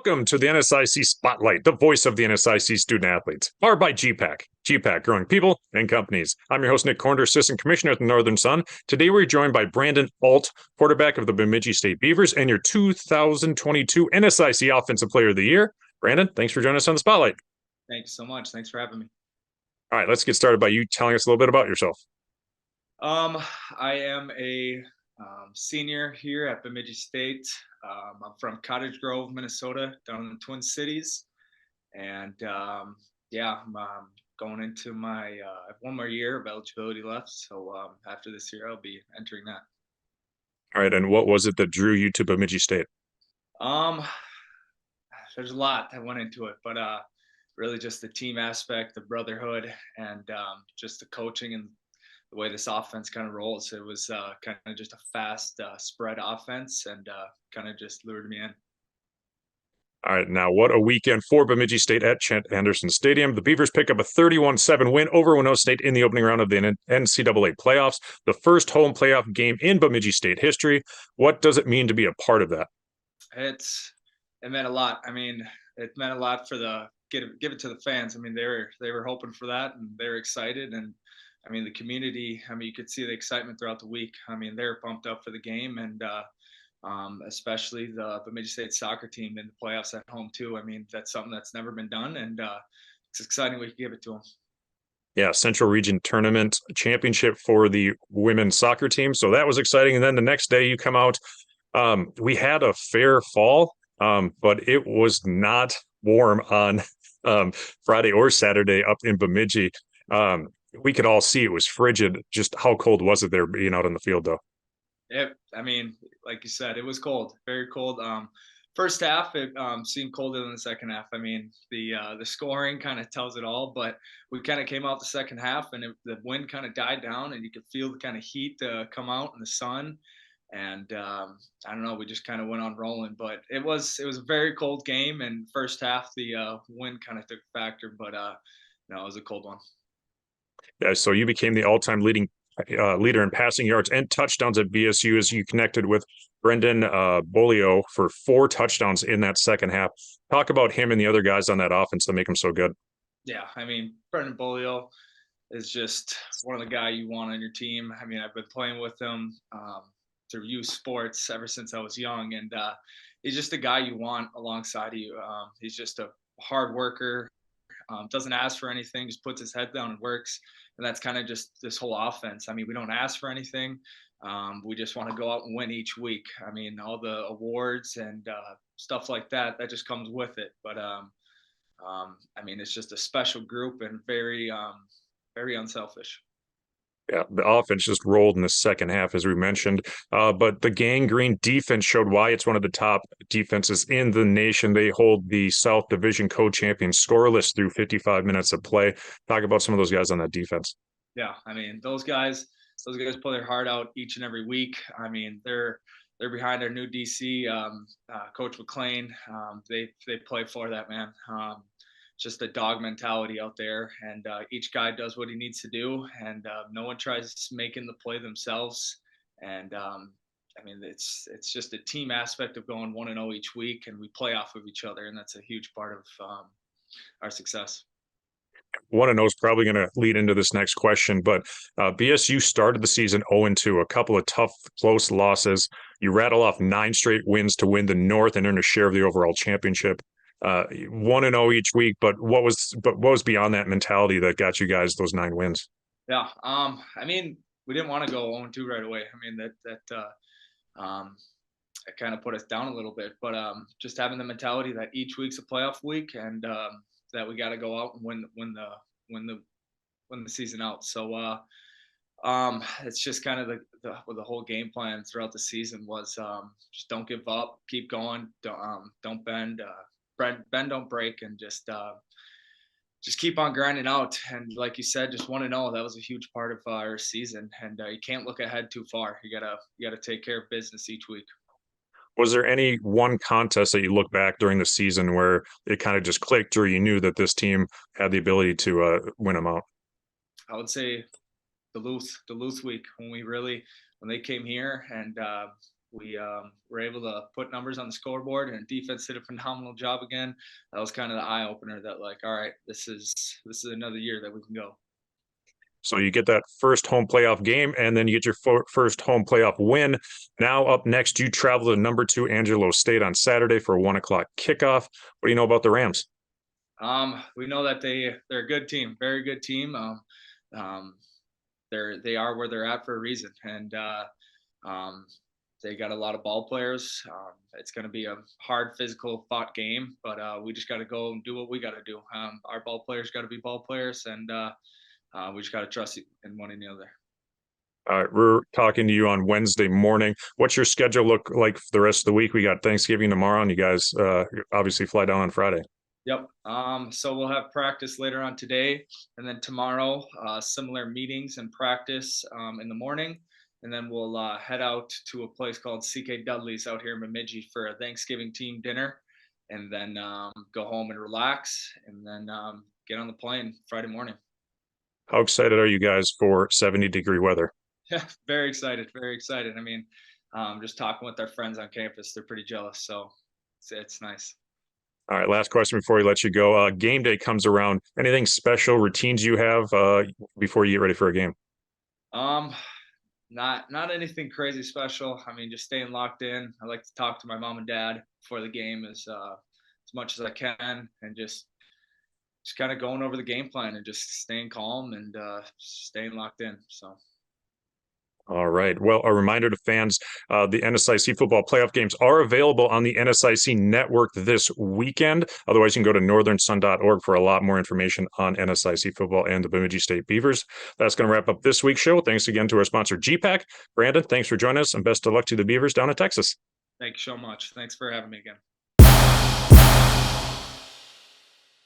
Welcome to the NSIC Spotlight, the voice of the NSIC student athletes, powered by gpac. gpac, growing people and companies. I'm your host, Nick Cornder, Assistant Commissioner at the Northern Sun. Today, we're joined by Brandon Alt, quarterback of the Bemidji State Beavers, and your 2022 NSIC Offensive Player of the Year. Brandon, thanks for joining us on the Spotlight. Thanks so much. Thanks for having me. All right, let's get started by you telling us a little bit about yourself. I am a senior here at Bemidji State. I'm from Cottage Grove, Minnesota, down in the Twin Cities, and I'm going into my one more year of eligibility left. So after this year, I'll be entering that. All right, and what was it that drew you to Bemidji State? There's a lot that went into it, but really just the team aspect, the brotherhood, and just the coaching and the way this offense kind of rolls. It was kind of just a fast spread offense, and kind of just lured me in. All right, now what a weekend for Bemidji State at Chant Anderson Stadium. The Beavers pick up a 31-7 win over Winona State in the opening round of the NCAA playoffs, the first home playoff game in Bemidji State history. What does it mean to be a part of that? It meant a lot. I mean, it meant a lot for give it to the fans. I mean, they were hoping for that, and they were excited. And I mean, the community, I mean, you could see the excitement throughout the week. I mean, they were pumped up for the game, and especially the Bemidji State soccer team in the playoffs at home too. I mean, that's something that's never been done, and it's exciting we can give it to them. Yeah, Central Region Tournament Championship for the women's soccer team. So that was exciting. And then the next day you come out. We had a fair fall, but it was not warm on Friday or Saturday up in Bemidji. We could all see it was frigid. Just how cold was it there being out on the field, though? I mean, like you said, it was cold, very cold. First half, it seemed colder than the second half. I mean, the scoring kind of tells it all, but we kind of came out the second half, and the wind kind of died down, and you could feel the kind of heat come out in the sun. And I don't know, we just kind of went on rolling. But it was a very cold game, and first half the wind kind of took a factor, but no, it was a cold one. Yeah, so you became the all-time leader in passing yards and touchdowns at BSU as you connected with Brendan Bolio for 4 touchdowns in that second half. Talk about him and the other guys on that offense that make him so good. Yeah, I mean, Brendan Bolio is just one of the guys you want on your team. I mean, I've been playing with him through youth sports ever since I was young, and he's just a guy you want alongside you. He's just a hard worker, doesn't ask for anything, just puts his head down and works. And that's kind of just this whole offense. I mean, we don't ask for anything. We just want to go out and win each week. I mean, all the awards and stuff like that just comes with it. But I mean, it's just a special group and very unselfish. Yeah, the offense just rolled in the second half, as we mentioned. But the Gang Green defense showed why it's one of the top defenses in the nation. They hold the South Division co-champion scoreless through 55 minutes of play. Talk about some of those guys on that defense. Yeah, I mean, those guys play their heart out each and every week. I mean, they're behind our new DC, Coach McLean. They play for that, man. Just a dog mentality out there, and each guy does what he needs to do, and no one tries making the play themselves. And I mean, it's just a team aspect of going 1-0 each week, and we play off of each other, and that's a huge part of our success. 1-0 is probably going to lead into this next question, but BSU started the season 0-2, a couple of tough, close losses. You rattle off 9 straight wins to win the North and earn a share of the overall championship. 1-0 each week, but what was beyond that mentality that got you guys those 9 wins? Yeah, I mean, we didn't want to go 0-2 right away. I mean, it kind of put us down a little bit, but just having the mentality that each week's a playoff week, and that we got to go out and win the season out. So it's just kind of the whole game plan throughout the season was just don't give up, keep going, don't bend. Bend, don't break, and just keep on grinding out. And like you said, just 1-0, that was a huge part of our season. And you can't look ahead too far. You gotta take care of business each week. Was there any one contest that you look back during the season where it kind of just clicked, or you knew that this team had the ability to win them out? I would say Duluth week when they came here, and We were able to put numbers on the scoreboard, and defense did a phenomenal job again. That was kind of the eye opener. That like, all right, this is another year that we can go. So you get that first home playoff game, and then you get your first home playoff win. Now up next, you travel to number 2 Angelo State on Saturday for a 1 o'clock kickoff. What do you know about the Rams? We know that they're a good team, very good team. Um, they are where they're at for a reason, and they got a lot of ball players. It's going to be a hard, physical fought game, but we just got to go and do what we got to do. Our ball players got to be ball players, and we just got to trust in one another. All right, we're talking to you on Wednesday morning. What's your schedule look like for the rest of the week? We got Thanksgiving tomorrow, and you guys obviously fly down on Friday. Yep. So we'll have practice later on today, and then tomorrow, similar meetings and practice in the morning, and then we'll head out to a place called CK Dudley's out here in Bemidji for a Thanksgiving team dinner, and then go home and relax, and then get on the plane Friday morning. How excited are you guys for 70-degree weather? Yeah, very excited, very excited. I mean, just talking with our friends on campus, they're pretty jealous, so it's nice. All right, last question before we let you go. Game day comes around. Anything special, routines you have before you get ready for a game? Um, not anything crazy special. I mean, just staying locked in. I like to talk to my mom and dad before the game as much as I can, and just kind of going over the game plan and just staying calm and staying locked in. So. All right. Well, a reminder to fans, the NSIC football playoff games are available on the NSIC network this weekend. Otherwise, you can go to northernsun.org for a lot more information on NSIC football and the Bemidji State Beavers. That's going to wrap up this week's show. Thanks again to our sponsor, gpac. Brandon, thanks for joining us, and best of luck to the Beavers down in Texas. Thank you so much. Thanks for having me again.